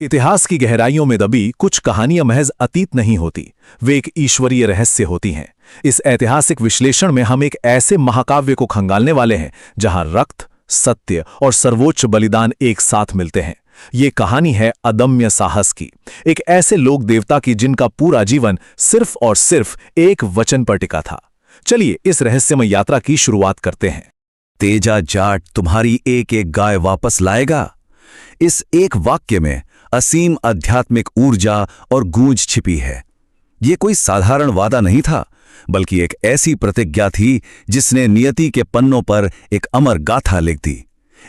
इतिहास की गहराइयों में दबी कुछ कहानियां महज अतीत नहीं होती, वे एक ईश्वरीय रहस्य होती हैं। इस ऐतिहासिक विश्लेषण में हम एक ऐसे महाकाव्य को खंगालने वाले हैं जहां रक्त, सत्य और सर्वोच्च बलिदान एक साथ मिलते हैं। ये कहानी है अदम्य साहस की, एक ऐसे लोक देवता की जिनका पूरा जीवन सिर्फ और सिर्फ एक वचन पर टिका था। चलिए इस रहस्यमय यात्रा की शुरुआत करते हैं। तेजा जाट तुम्हारी एक एक गाय वापस लाएगा। इस एक वाक्य में असीम आध्यात्मिक ऊर्जा और गूंज छिपी है। ये कोई साधारण वादा नहीं था, बल्कि एक ऐसी प्रतिज्ञा थी जिसने नियति के पन्नों पर एक अमर गाथा लिख दी।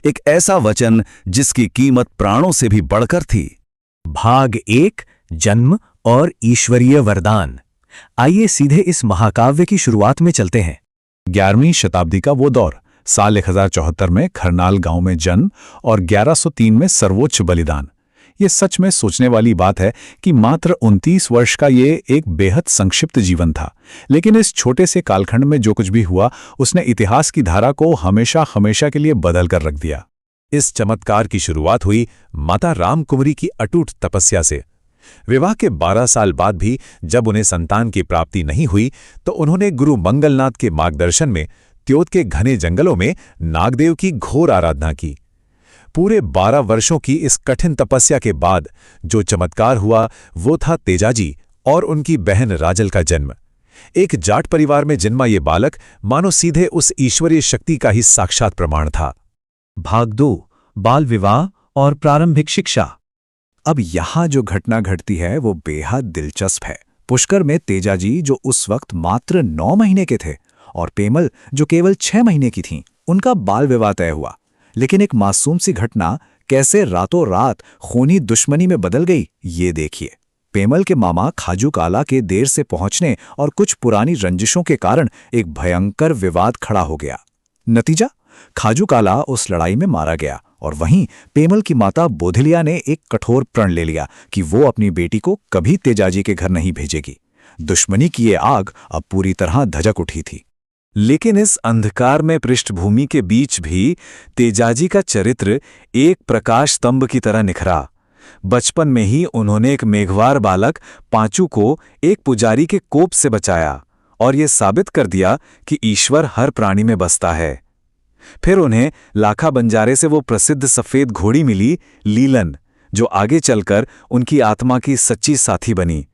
एक ऐसा वचन जिसकी कीमत प्राणों से भी बढ़कर थी। भाग 1, जन्म और ईश्वरीय वरदान। आइए सीधे इस महाकाव्य की शुरुआत में चलते हैं। 11वीं शताब्दी का वो दौर, साल 1074 में खरनाल गांव में जन्म और 1103 में सर्वोच्च बलिदान। ये सच में सोचने वाली बात है कि मात्र 29 वर्ष का ये एक बेहद संक्षिप्त जीवन था, लेकिन इस छोटे से कालखंड में जो कुछ भी हुआ उसने इतिहास की धारा को हमेशा हमेशा के लिए बदल कर रख दिया। इस चमत्कार की शुरुआत हुई माता रामकुमारी की अटूट तपस्या से। विवाह के 12 साल बाद भी जब उन्हें संतान की प्राप्ति नहीं हुई तो उन्होंने गुरु मंगलनाथ के मार्गदर्शन में त्योत के घने जंगलों में नागदेव की घोर आराधना की। पूरे 12 वर्षों की इस कठिन तपस्या के बाद जो चमत्कार हुआ वो था तेजाजी और उनकी बहन राजल का जन्म। एक जाट परिवार में जन्मा ये बालक मानो सीधे उस ईश्वरीय शक्ति का ही साक्षात प्रमाण था। भाग 2, बाल विवाह और प्रारंभिक शिक्षा। अब यहाँ जो घटना घटती है वो बेहद दिलचस्प है। पुष्कर में तेजाजी जो उस वक्त मात्र 9 महीने के थे और पेमल जो केवल 6 महीने की थीं, उनका बाल विवाह तय हुआ। लेकिन एक मासूम सी घटना कैसे रातों रात खूनी दुश्मनी में बदल गई, ये देखिए। पेमल के मामा खाजू काला के देर से पहुंचने और कुछ पुरानी रंजिशों के कारण एक भयंकर विवाद खड़ा हो गया। नतीजा, खाजू काला उस लड़ाई में मारा गया और वहीं पेमल की माता बोधिलिया ने एक कठोर प्रण ले लिया कि वो अपनी बेटी को कभी तेजाजी के घर नहीं भेजेगी। दुश्मनी की ये आग अब पूरी तरह धधक उठी थी। लेकिन इस अंधकार में पृष्ठभूमि के बीच भी तेजाजी का चरित्र एक प्रकाश स्तंभ की तरह निखरा। बचपन में ही उन्होंने एक मेघवार बालक पांचू को एक पुजारी के कोप से बचाया और ये साबित कर दिया कि ईश्वर हर प्राणी में बसता है। फिर उन्हें लाखा बंजारे से वो प्रसिद्ध सफेद घोड़ी मिली लीलन, जो आगे चलकर उनकी आत्मा की सच्ची साथी बनी।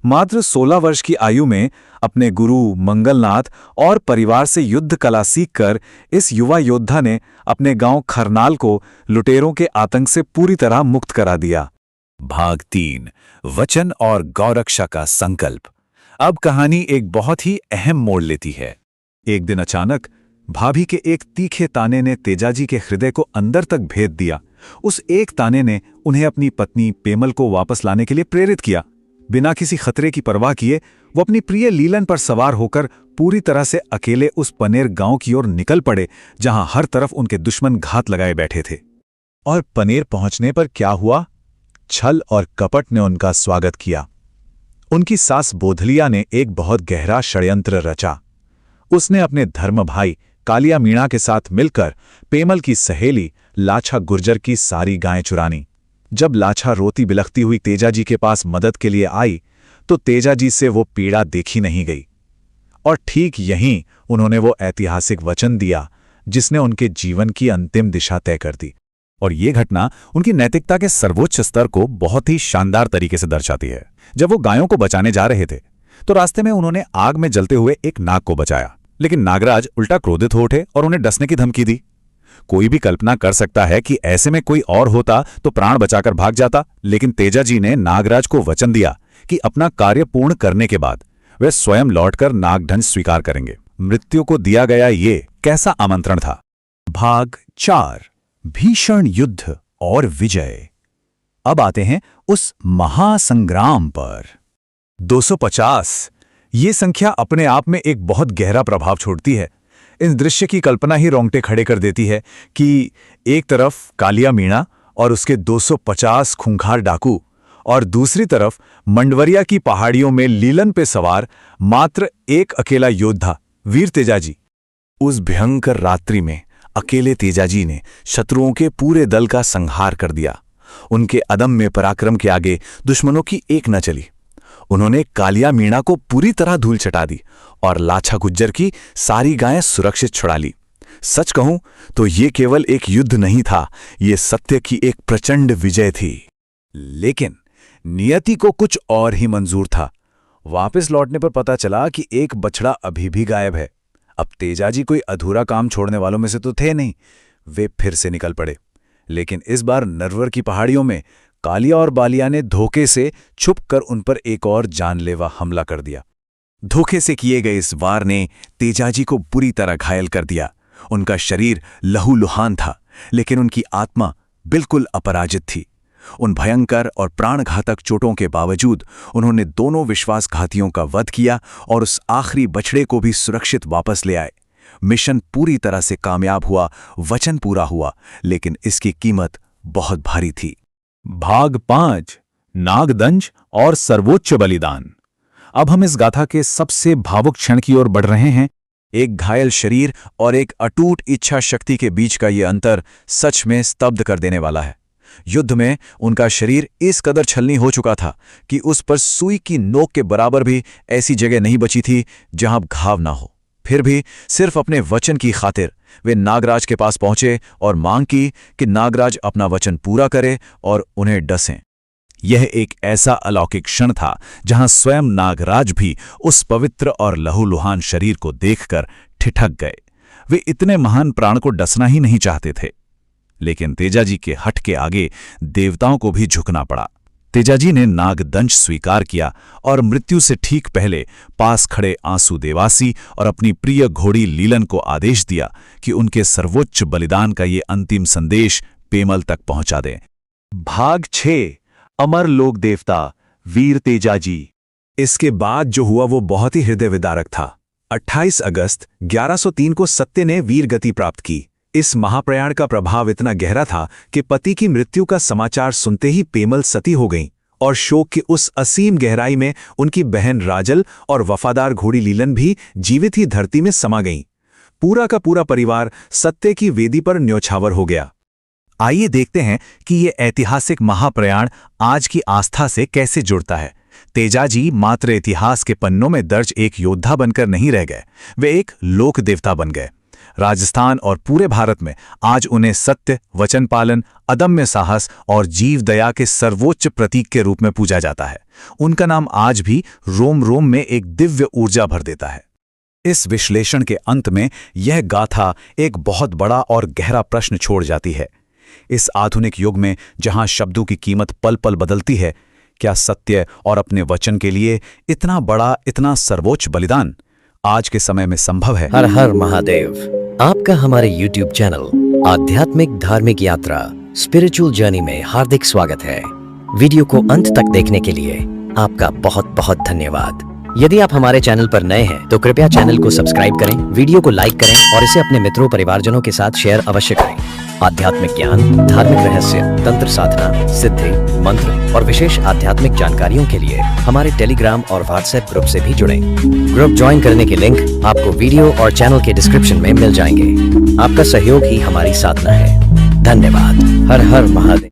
मात्र 16 वर्ष की आयु में अपने गुरु मंगलनाथ और परिवार से युद्ध कला सीखकर इस युवा योद्धा ने अपने गांव खरनाल को लुटेरों के आतंक से पूरी तरह मुक्त करा दिया। भाग 3, वचन और गौरक्षा का संकल्प। अब कहानी एक बहुत ही अहम मोड़ लेती है। एक दिन अचानक भाभी के एक तीखे ताने ने तेजाजी के हृदय को अंदर तक भेद दिया। उस एक ताने ने उन्हें अपनी पत्नी पेमल को वापस लाने के लिए प्रेरित किया। बिना किसी खतरे की परवाह किए वो अपनी प्रिय लीलन पर सवार होकर पूरी तरह से अकेले उस पनेर गांव की ओर निकल पड़े जहां हर तरफ उनके दुश्मन घात लगाए बैठे थे। और पनेर पहुंचने पर क्या हुआ? छल और कपट ने उनका स्वागत किया। उनकी सास बोधलिया ने एक बहुत गहरा षड्यंत्र रचा। उसने अपने धर्म भाई कालिया मीणा के साथ मिलकर पेमल की सहेली लाछा गुर्जर की सारी गायें चुरानी। जब लाछा रोती बिलखती हुई तेजाजी के पास मदद के लिए आई तो तेजाजी से वो पीड़ा देखी नहीं गई। और ठीक यहीं उन्होंने वो ऐतिहासिक वचन दिया जिसने उनके जीवन की अंतिम दिशा तय कर दी। और ये घटना उनकी नैतिकता के सर्वोच्च स्तर को बहुत ही शानदार तरीके से दर्शाती है। जब वो गायों को बचाने जा रहे थे तो रास्ते में उन्होंने आग में जलते हुए एक नाग को बचाया, लेकिन नागराज उल्टा क्रोधित हो उठे और उन्हें डसने की धमकी दी। कोई भी कल्पना कर सकता है कि ऐसे में कोई और होता तो प्राण बचाकर भाग जाता, लेकिन तेजाजी ने नागराज को वचन दिया कि अपना कार्य पूर्ण करने के बाद वे स्वयं लौटकर नागदंड स्वीकार करेंगे। मृत्यु को दिया गया ये कैसा आमंत्रण था। भाग 4, भीषण युद्ध और विजय। अब आते हैं उस महासंग्राम पर। 250, ये संख्या अपने आप में एक बहुत गहरा प्रभाव छोड़ती है। इस दृश्य की कल्पना ही रोंगटे खड़े कर देती है कि एक तरफ कालिया मीणा और उसके 250 खूंखार डाकू और दूसरी तरफ मंडवरिया की पहाड़ियों में लीलन पे सवार मात्र एक अकेला योद्धा वीर तेजाजी। उस भयंकर रात्रि में अकेले तेजाजी ने शत्रुओं के पूरे दल का संहार कर दिया उनके अदम्य पराक्रम के आगे दुश्मनों की एक न चली। उन्होंने कालिया मीणा को पूरी तरह धूल चटा दी और लाछा गुज्जर की सारी गायें सुरक्षित छुड़ा ली। सच कहूं तो ये केवल एक युद्ध नहीं था, ये सत्य की एक प्रचंड विजय थी। लेकिन नियति को कुछ और ही मंजूर था। वापस लौटने पर पता चला कि एक बछड़ा अभी भी गायब है। अब तेजाजी कोई अधूरा काम छोड़ने वालों में से तो थे नहीं। वे फिर से निकल पड़े, लेकिन इस बार नरवर की पहाड़ियों में कालिया और बालिया ने धोखे से छुपकर उन पर एक और जानलेवा हमला कर दिया। धोखे से किए गए इस वार ने तेजाजी को बुरी तरह घायल कर दिया। उनका शरीर लहूलुहान था, लेकिन उनकी आत्मा बिल्कुल अपराजित थी। उन भयंकर और प्राणघातक चोटों के बावजूद उन्होंने दोनों विश्वासघातियों का वध किया और उस आखिरी बछड़े को भी सुरक्षित वापस ले आए। मिशन पूरी तरह से कामयाब हुआ, वचन पूरा हुआ, लेकिन इसकी कीमत बहुत भारी थी। भाग 5 नागदंश और सर्वोच्च बलिदान। अब हम इस गाथा के सबसे भावुक क्षण की ओर बढ़ रहे हैं। एक घायल शरीर और एक अटूट इच्छा शक्ति के बीच का ये अंतर सच में स्तब्ध कर देने वाला है। युद्ध में उनका शरीर इस कदर छलनी हो चुका था कि उस पर सुई की नोक के बराबर भी ऐसी जगह नहीं बची थी जहां घाव ना हो। फिर भी सिर्फ अपने वचन की खातिर वे नागराज के पास पहुंचे और मांग की कि नागराज अपना वचन पूरा करे और उन्हें डसें। यह एक ऐसा अलौकिक क्षण था जहां स्वयं नागराज भी उस पवित्र और लहूलुहान शरीर को देखकर ठिठक गए। वे इतने महान प्राण को डसना ही नहीं चाहते थे, लेकिन तेजाजी के हठ के आगे देवताओं को भी झुकना पड़ा। तेजाजी ने नागदंश स्वीकार किया और मृत्यु से ठीक पहले पास खड़े आंसू देवासी और अपनी प्रिय घोड़ी लीलन को आदेश दिया कि उनके सर्वोच्च बलिदान का ये अंतिम संदेश पेमल तक पहुंचा दें। भाग 6 अमर लोक देवता वीर तेजाजी। इसके बाद जो हुआ वो बहुत ही हृदय विदारक था। 28 अगस्त 1103 को सत्य ने वीर गति प्राप्त की। इस महाप्रयाण का प्रभाव इतना गहरा था कि पति की मृत्यु का समाचार सुनते ही पेमल सती हो गईं और शोक की उस असीम गहराई में उनकी बहन राजल और वफादार घोड़ी लीलन भी जीवित ही धरती में समा गईं। पूरा का पूरा परिवार सत्य की वेदी पर न्योछावर हो गया। आइए देखते हैं कि ये ऐतिहासिक महाप्रयाण आज की आस्था से कैसे जुड़ता है। तेजाजी मात्र इतिहास के पन्नों में दर्ज एक योद्धा बनकर नहीं रह गए, वे एक लोक देवता बन गए। राजस्थान और पूरे भारत में आज उन्हें सत्य, वचन पालन, अदम्य साहस और जीव दया के सर्वोच्च प्रतीक के रूप में पूजा जाता है। उनका नाम आज भी रोम रोम में एक दिव्य ऊर्जा भर देता है। इस विश्लेषण के अंत में यह गाथा एक बहुत बड़ा और गहरा प्रश्न छोड़ जाती है। इस आधुनिक युग में जहां शब्दों की कीमत पल पल बदलती है, क्या सत्य और अपने वचन के लिए इतना बड़ा, इतना सर्वोच्च बलिदान आज के समय में संभव है? हर हर महादेव। आपका हमारे YouTube चैनल आध्यात्मिक धार्मिक यात्रा स्पिरिचुअल जर्नी में हार्दिक स्वागत है। वीडियो को अंत तक देखने के लिए आपका बहुत बहुत धन्यवाद। यदि आप हमारे चैनल पर नए हैं तो कृपया चैनल को सब्सक्राइब करें, वीडियो को लाइक करें और इसे अपने मित्रों परिवारजनों के साथ शेयर अवश्य करें। आध्यात्मिक ज्ञान, धार्मिक रहस्य, तंत्र साधना, सिद्धि, मंत्र और विशेष आध्यात्मिक जानकारियों के लिए हमारे टेलीग्राम और व्हाट्सएप ग्रुप से भी जुड़ें। ग्रुप ज्वाइन करने के लिंक आपको वीडियो और चैनल के डिस्क्रिप्शन में मिल जाएंगे। आपका सहयोग ही हमारी साधना है। धन्यवाद। हर हर महादेव।